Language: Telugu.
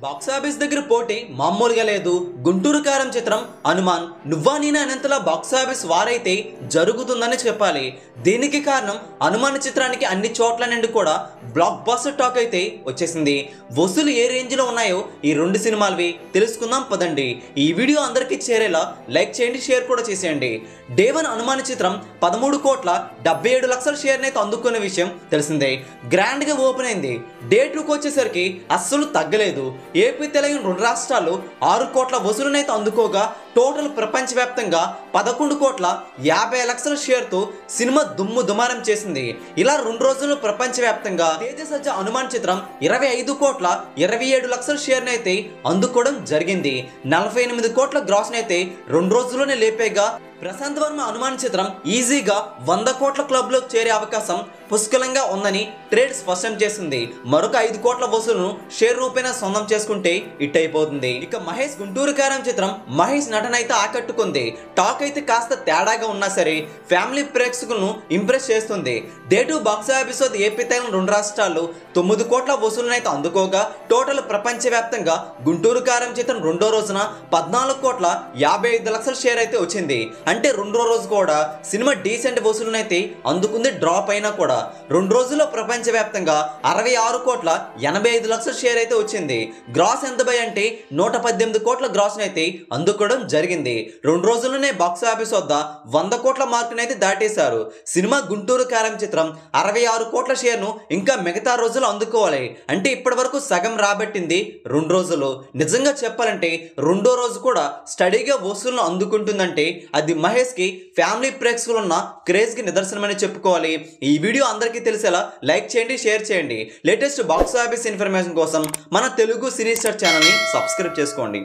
బాక్సాఫీస్ దగ్గర పోటీ మామూలుగా లేదు. గుంటూరు కారం చిత్రం హనుమాన్ నువ్వా నేనా అనేంతలా బాక్సాఫీస్ వారైతే జరుగుతుందని చెప్పాలి. దీనికి కారణం హనుమాన్ చిత్రానికి అన్ని చోట్ల నుండి కూడా బ్లాక్ బస్టర్ టాక్ అయితే వచ్చేసింది. వసూలు ఏ రేంజ్ లో ఉన్నాయో ఈ రెండు సినిమాలవి తెలుసుకుందాం పదండి. ఈ వీడియో అందరికీ చేరేలా లైక్ చేయండి, షేర్ కూడా చేసేయండి. డే 1 హనుమాన్ చిత్రం 13,77,00,000 షేర్ అయితే అందుకున్న విషయం తెలిసిందే. గ్రాండ్ గా ఓపెన్ అయింది. డే 2కి వచ్చేసరికి అస్సలు తగ్గలేదు. ఏపీ, తెలంగాణ రెండు రాష్ట్రాలు 6 కోట్ల వసూలునైతే అందుకోగా టోటల్ ప్రపంచవ్యాప్తంగా 11,50,00,000 షేర్తో సినిమా దుమ్ము దుమారం చేసింది. ఇలా 2 రోజుల్లో ప్రపంచవ్యాప్తంగా తేజసజ్జ హనుమాన్ చిత్రం 25,27,00,000 షేర్ అయితే అందుకోవడం జరిగింది. 48 కోట్ల గ్రాస్ అయితే 2 రోజుల్లోనే లేపేగా ప్రశాంత్ వర్మ హనుమాన్ చిత్రం ఈజీగా 100 కోట్ల క్లబ్ లో చేరే అవకాశం పుష్కలంగా ఉందని ట్రేడ్ స్పష్టం చేసింది. మరొక 5 కోట్ల వసూలును షేర్ రూపేణా సొంతం చేసుకుంటే ఇట్ అయిపోతుంది. ఇక మహేష్ గుంటూరు కారం చిత్రం మహేష్ నటన అయితే ఆకట్టుకుంది. టాక్ అయితే కాస్త తేడాగా ఉన్నా సరే ఫ్యామిలీ ప్రేక్షకులను ఇంప్రెస్ చేస్తుంది. డే 2 బాక్స్ ఆఫీస్ వద్ద ఏపీ, తెలంగాణ రెండు రాష్ట్రాలు 9 కోట్ల వసూలును అయితే అందుకోగా టోటల్ ప్రపంచవ్యాప్తంగా గుంటూరు కారం చిత్రం రెండో రోజున 14,55,00,000 షేర్ అయితే వచ్చింది. అంటే రెండో రోజు కూడా సినిమా డీసెంట్ వసూలును అయితే అందుకుంది. డ్రాప్ అయినా కూడా 2 రోజుల్లో ప్రపంచవ్యాప్తంగా 66,85,00,000 షేర్ అయితే వచ్చింది. గ్రాస్ ఎంత బై అంటే 118 కోట్ల గ్రాస్ అయితే అందుకోవడం జరిగింది. 2 రోజుల్లోనే బాక్స్ ఆఫీస్ వద్ద 100 కోట్ల మార్కును అయితే దాటేశారు. సినిమా గుంటూరు కారం చిత్రం 66 కోట్ల షేర్ను ఇంకా మిగతా రోజులు అందుకోవాలి. అంటే ఇప్పటి వరకు సగం రాబట్టింది 2 రోజులు. నిజంగా చెప్పాలంటే రెండో రోజు కూడా స్టడీగా వసూళ్లను అందుకుంటుందంటే అది మహేష్ కి ఫ్యామిలీ ప్రేక్షకులు ఉన్న క్రేజ్ కి నిదర్శనమని చెప్పుకోవాలి. ఈ వీడియో అందరికీ తెలిసేలా లైక్ చేయండి, షేర్ చేయండి. లేటెస్ట్ బాక్స్ ఆఫీస్ ఇన్ఫర్మేషన్ కోసం మన తెలుగు సినీ స్టార్ ఛానల్ ని సబ్స్క్రైబ్ చేసుకోండి.